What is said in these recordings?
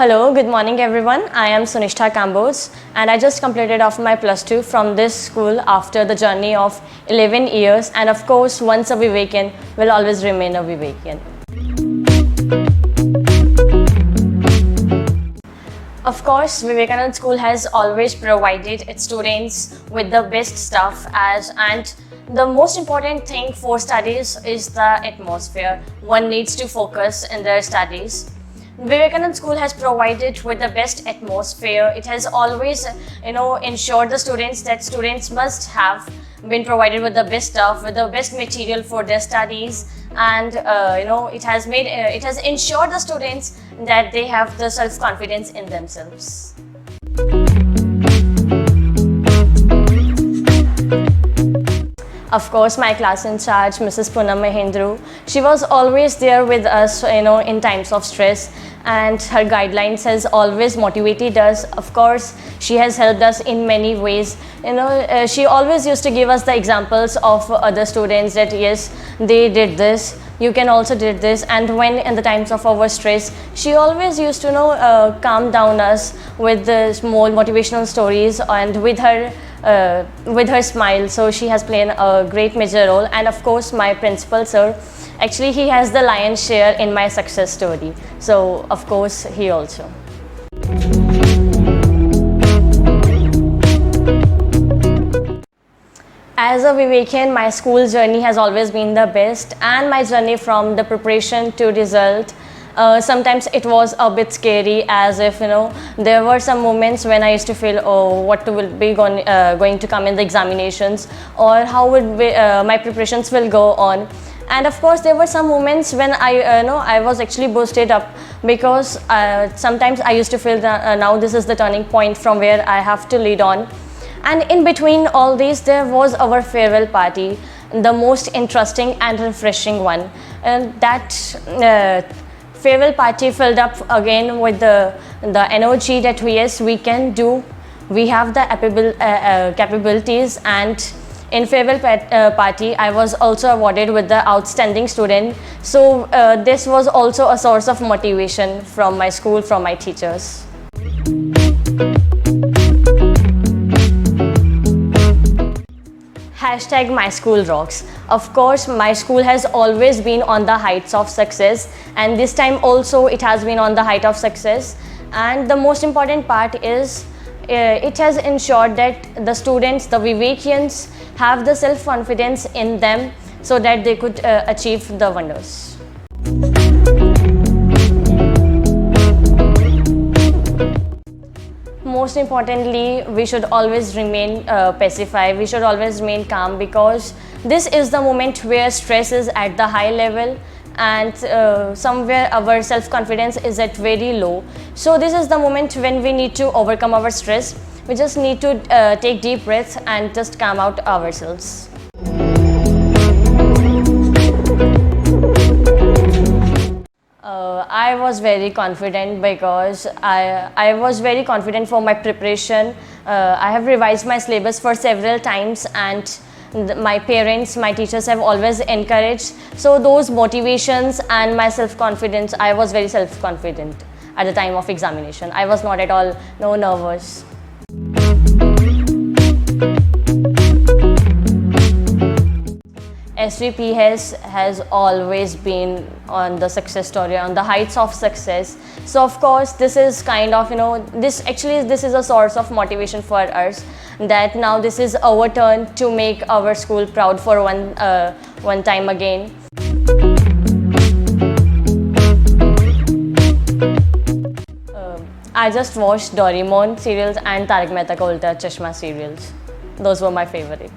Hello, good morning everyone. I am Sunishtha Kambos and I just completed off my plus 2 from this school after the journey of 11 years, and of course once a Vivekian will always remain a Vivekian. Of course, Vivekananda School has always provided its students with the best stuff and the most important thing for studies is the atmosphere. One needs to focus in their studies. Vivekananda School has provided with the best atmosphere. It has always, ensured the students that students must have been provided with the best stuff, with the best material for their studies, and it has ensured the students that they have the self-confidence in themselves. Of course, my class in charge, Mrs. Poonam Mahendru, she was always there with us, in times of stress, and her guidelines has always motivated us. Of course, she has helped us in many ways. She always used to give us the examples of other students that yes, they did this, you can also did this. And when in the times of our stress, she always used to calm down us with the small motivational stories and with her smile. So she has played a great major role. And of course my principal sir, actually he has the lion's share in my success story, so of course he also. As a Vivekian, my school journey has always been the best, and my journey from the preparation to result, sometimes it was a bit scary, as if there were some moments when I used to feel, oh, what will be going to come in the examinations, or how would my preparations will go on. And of course there were some moments when I was actually boosted up, because sometimes I used to feel that now this is the turning point from where I have to lead on. And in between all these, there was our farewell party, the most interesting and refreshing one. And that farewell party filled up again with the energy that yes, we can do, we have the capabilities. And in farewell party, I was also awarded with the outstanding student. So this was also a source of motivation from my school, from my teachers. #MySchoolRocks. Of course, my school has always been on the heights of success, and this time also it has been on the height of success. And the most important part is it has ensured that the students, the Vivekians, have the self-confidence in them so that they could achieve the wonders. Most importantly, we should always remain pacified, we should always remain calm, because this is the moment where stress is at the high level and somewhere our self-confidence is at very low. So this is the moment when we need to overcome our stress. We just need to take deep breaths and just calm out ourselves. I was very confident because I was very confident for my preparation. I have revised my syllabus for several times, and my parents, my teachers have always encouraged. So those motivations and my self-confidence, I was very self-confident at the time of examination. I was not at all nervous. SVP has always been on the success story, on the heights of success. So of course this is kind of, this is a source of motivation for us, that now this is our turn to make our school proud for one time again. I just watched Doraemon serials and Tarak Mehta Ka Ulta Chashma serials. Those were my favorite.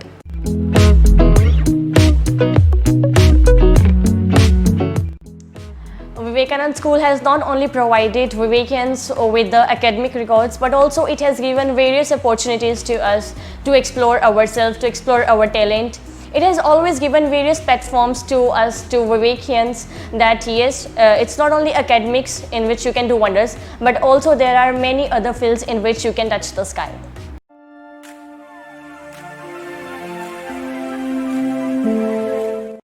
Vivekananda School has not only provided Vivekians with the academic records, but also it has given various opportunities to us to explore ourselves, to explore our talent. It has always given various platforms to us, to Vivekians, that yes, it's not only academics in which you can do wonders, but also there are many other fields in which you can touch the sky.